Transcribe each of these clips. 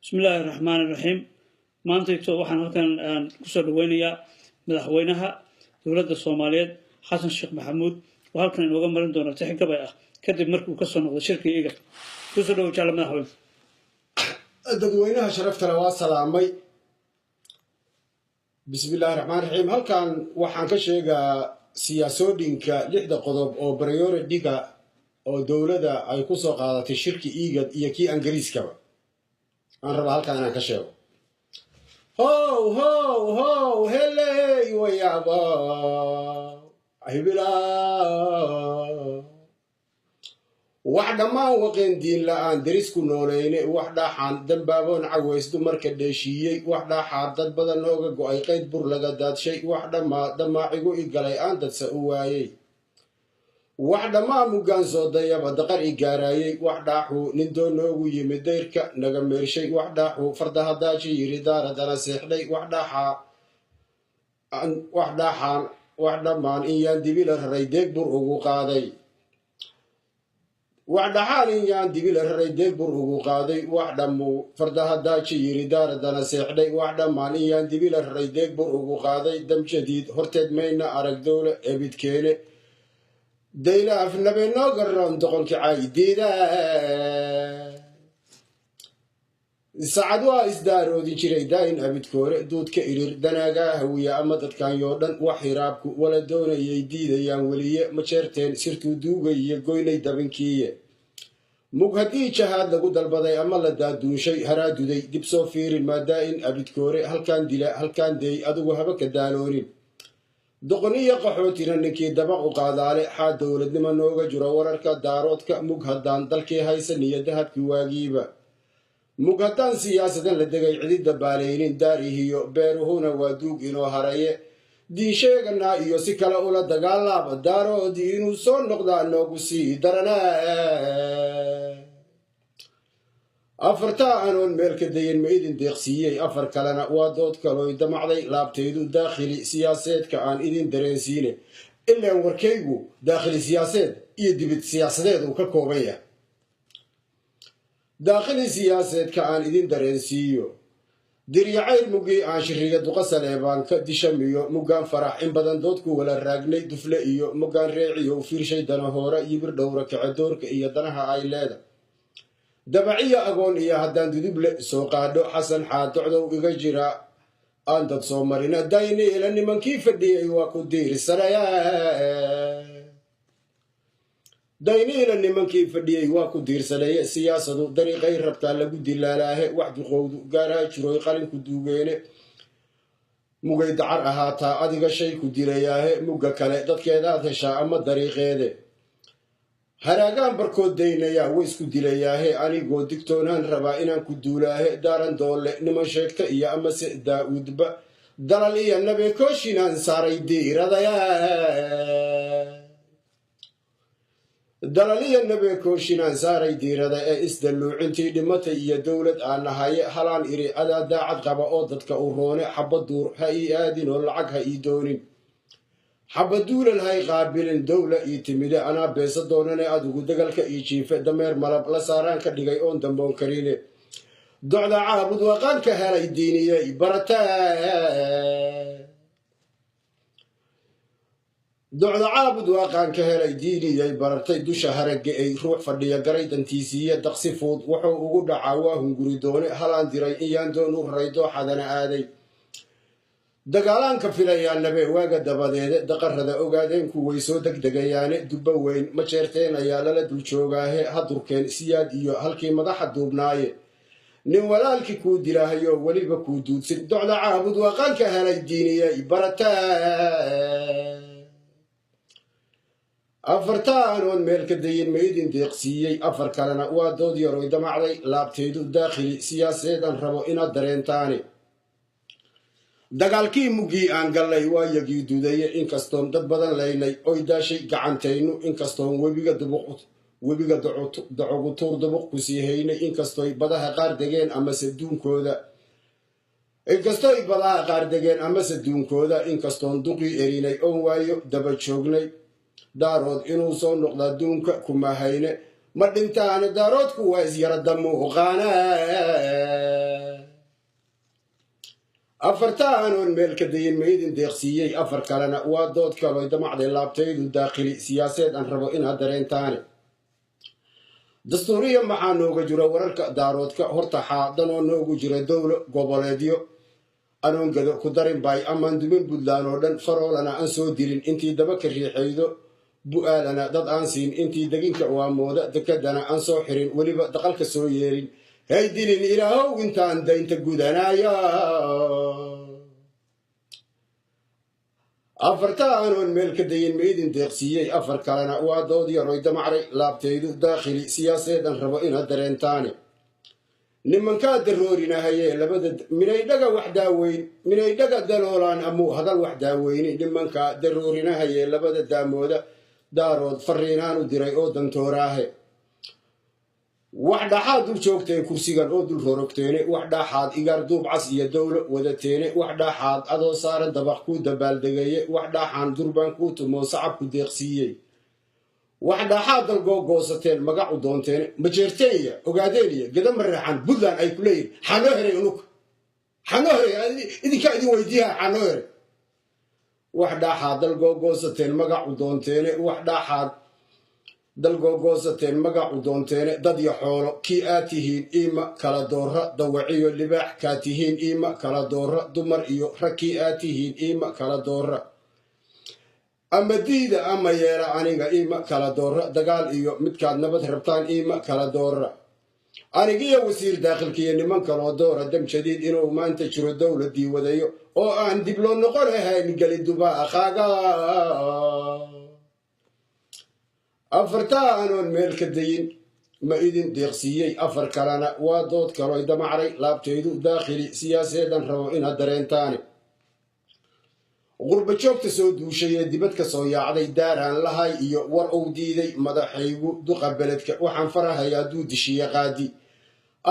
بسم الله الرحمن الرحيم maanta waxaan halkan ku soo dhaweynayaa madaxweynaha dowladda Soomaaliyeed Xasan Sheekh Maxamuud oo halkan inooga marin doona tix gabay ah kadib markii uu ka soo noqday shirkiga ku soo dhaw jaallo madaxweyne dadweynaha sharafta leh waa salaamay bismillaahir rahmaanir rahiim halkan waxaan ka sheegaa siyaasooyinka lixda qodob oo priority-ga oo dowladda ay ku soo qaadatay shirki IGAD iyo kii Ingiriiskaba aan raba halkan inaan ka sheego ho heley wayaba ahibila wax dhammaan waqeen diin la'aan darisku nooleeyne wax dhaxan dambaaboon cawaysdu marka dheeshiiyey wax dhaxaad dad badan nooga go'ay qayd bur laga daadshay wax dhamaacigu i galay aan dadsa u waayey wax dhammaan muggaan soo dayaba daqar i gaaraayey wax dhaaxuu nin doon noogu yimid dayrka naga meershay wax dhaaxuu fardaha daaji yiri daaradana seexday wax dhammaan in yaan dibila raray deeg bur ugu qaaday wax dhaxaan in yaan dibila raray deeg bur ugu qaaday wax dhammu fardaha daaji yiri daaradana seexday wax dhammaan in yaan dibila raray deeg bur ugu qaaday dam jadiid horteed mayna arag dowla ebidkeene dayla afnabe noo garoon doqolka caayideeda sacad waa isdaaroodi jiray daayin abidkoore duudka irir danaagaa hawiya ama dadkan yoo dhan wax hiraabku wala doonayay diidayaan weliye ma jeerteen sirtuu duugaiyo goynay dabinkiiye mug haddii jahaad lagu dalbaday ama la daaduunshay haraaduday dib soo fiirin maadaa'in abidkoore halkaan dila halkaan deey adigu haba ka daaloonin doqon iyo qaxootina ninkii dabaq u qaadaale xaa dowladnimo nooga jiro wararka daaroodka mug haddaan dalkii haysan iyo dahabkii waagiiba mug haddaan siyaasadan la degay cididda baalaynin daarihiyo beeruhuna waa duug inoo haraye diin sheeganaa iyo si kale ula dagaalaaba daaroodii inuu soo noqdaa noogu sii daranaa afartaa anoon meel ka dayan ma idin deeqsiiyey afar kalena waa dood kalooy damacday laabtaydu daakhili siyaaseedka aan idin dareensiine ilaan warkaygu daakhili siyaaseed iyo dibid siyaasadeed uu ka kooban yahay daakhili siyaaseedka aan idin dareensiiyo diryacayl muggii aan shiriga duqa saleebaan ka dishamiyo muggaan farax in badan doodku wala raagnay dufle iyo muggaan reeciyo u fiirshay dana hoora yibir dhowra kacedoorka iyo danaha ay leeda dabaciya agoon iyo haddaan duduble soo qaadho xasan xaadocdow iga jira aan dad soo marina dayniila nimankii fadhiyey waa ku diirsanaya dayniila nimankii fadhiyey waa ku diirsanaya siyaasadu dariiqay rabtaa lagu dilaalaahe wax duqowdu gaaraa jiroy qalinku duugeene mugay dacar ahaataa adiga shay ku dilayaahe mugga kale dadkeedaad heshaa ama dariiqeede haraagaan barkood daynayaa way isku dilayaahe anigoo digtoonaan rabaa inaan ku duulaahe daaran doolle niman sheegta iyo amase daa'uudba dalal iyo nabeekooshinaan saaray diiradaya dalal iyo nabeekooshinaan saaray diirada ee isdalluucintii dhimatay iyo dowlad aan nahaye halaan iri adaa daacad qaba oo dadka u roone xabba duur ha ii aadin oo lacag ha ii doonin xabaduulal hay qaabilin dowla ii timide anaa beesa doonane adigu dagalka ii jiife dameer malab la saaraan ka dhigay oon damboon karine docda caabud waqaan ka helay diiniyey docda caabud waaqaan ka helay diiniyey baratay dusha haragga ay ruux fadhiya garay dantiisiiye daqsi fuud wuxuu ugu dhacaa waa hunguri doone halaan diray iyaan doon u raray dooxadana aaday dagaalaanka filayaan nabe waaga dabadeede daqarada ogaadeenku way soo degdegayaane dubba weyn ma jeerteen ayaa lala dul joogaahe hadurkeen siyaad iyo halkii madaxa duubnaaye nin walaalkii kuu dilaahayo weliba kuu duudsin docda caabud waaqaan ka helay diiniyey barataa afartaa anoon meel ka dayin ma idin deeqsiiyey afar kalena waa dood yaroy damacday laabtaydu daakhili siyaaseedan rabo inaad dareentaane dagaalkii muggii aan gallay waa yagii dudaye inkastoon dad badan laynay oy daashay gacantaynu inkastoon webiga dacogutuur dubuq ku sii haynay inkastooy badaha qaar degeen amase duunkooda inkastoon duqii erinay oon waayo daba joognay daarood inuu soo noqdaa duunka kuma hayne ma dhintaane daaroodku waa isyara damuuqaana afartaan oon meel ka dayin ma idin deeqsiiyey afar kalena waa dood kaloo damacday laabtaydu daakhili siyaaseed aan rabo inaad dareentaane dastuuriya maxaa nooga jira wararka daaroodka horta xaadanoo noogu jira dowlo goboleedyo anoon gado ku darin baay amaan dumin buntland oo dhan faroolana aan soo dilin intii daba ka riixaydo bu'aalana dad aan siin intii deginka waamooda dekadana aan soo xirin weliba daqalka soo yeerin hay dilin ilaahow intaan daynta gudanaya afartaan oon meel ka dayin ma idin deeqsiiyey afar kalena waa dood yaroy damacray laabtaydu daakhili siyaaseed aan rabo inaad dareentaane nimankaa daroorinahayee labada minaydhaga wax daaweyn minaydhaga daloolaan amuu hadal wax daaweyni nimankaa daroorinahayee labada daamooda daarood fariinaan u diray oo dantooraahe wax dhaxaad dul joogteen kursigan oo dul rorogteene wax dhaxaad igaar duub cas iyo dowlo wadateene wax dhaxaad adoo saaran dabaq kuu dabaaldegeeye wax dhaxaan durbaan kuu tumoo sacabku deeqsiiyey wax dhaxaad dalgoogoosateen magac u doonteene majeerteenya ogaadeeniya gadama reexan buntland ay ku leeyihin xanoo heray unug xanoo heray idinkaa idin weydiiha xanoo heray wax dhaxaad dalgoogoosateen magac u doonteene wax dhaxaad dalgoogoosateen magac u doonteene dad iyo xoolo kii aad tihiin iima kala doora dawaciyo libaax kaa tihiin iima kala doora dumar iyo rag kii aad tihiin iima kala doora ama diida ama yeela aniga iima kala doora dagaal iyo midkaad nabad rabtaan iima kala doora anigiyo wasiir daakhilkiiyo niman kaloo doora dam jadiid inuu maanta jiro dowladii wadayo oo aan dib loo noqon ahayn geli dubaa aqaaga afartaan oon meel ka dayin ma idin deeqsiiyey afar kalena waa dood kaloo damacray laabtaydu daakhili siyaaseedan rabo inaad dareentaane qurba joogta soo duushay ee dibad ka soo yaacday daaraan lahay iyo war uu diiday madaxaygu duqa beledka waxaan farahayaa duu dishiye qaadi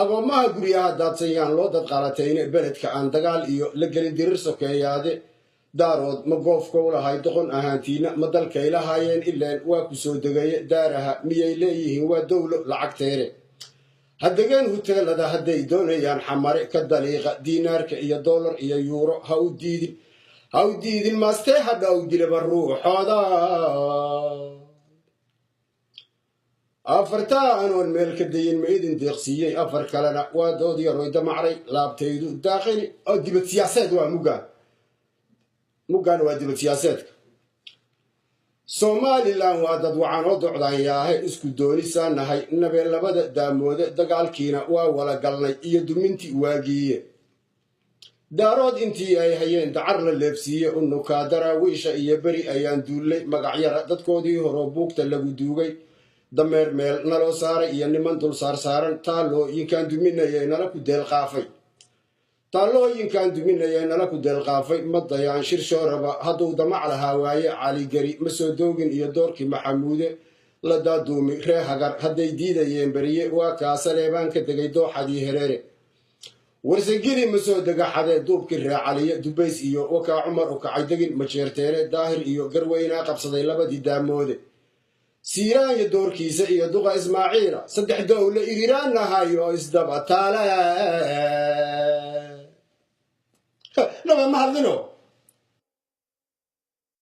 agoomaha guryaha daadsanyaan loo dad qalatayne beledka aan dagaal iyo la gelin dirir sokeeyaade daarood ma goofkou lahay doqon ahaantiina ma dalkay lahaayeen ileen waa ku soo degaye daaraha miyay leeyihiin waa dowlo lacagteene haddegeen huteelada hadday doonayaan xamare ka daliiqa diinaarka iyo dollar iyo yuuro ha u diidin maastee hadha u dilaba ruuxooda afartaan oon meel ka dayin ma idin deeqsiiyey afar kalena waa dood yaroy damacray laabtaydu daaqili oo dibad siyaaseed waa muggaan waa dibad siyaaseedka somalilan waa dad waxaan oo docdanyaahe isku doonisaa nahay nabeen labada daamooda dagaalkiina waa wala galnay iyo dumintii waagiiye daarood intii ay hayeen dacar la leebsiiye unukaa daraawiisha iyo beri ayaan duullay magacyara dadkoodii horoo buugta lagu duugay dameer meel naloo saaray iyo niman dul saarsaaran taallooyinkaan duminayay nala ku deelqaafay madayaan shir shooraba hadduu damac lahaa waaye caligeri ma soo doogin iyo doorkii maxamuude la daaduumi ree hagar hadday diidayeen beriye waa kaa saleebaan ka degay dooxadii hereere warsageli ma soo dega xadee duubkii ree caliye dubays iyo wakaa cumar u kacay degin majeerteene daahir iyo garweynaa qabsaday labadii daamoode siiraan iyo doorkiisa iyo duqa ismaaciila saddex dowle iriraan nahay oo isdaba taale laba ma hadlino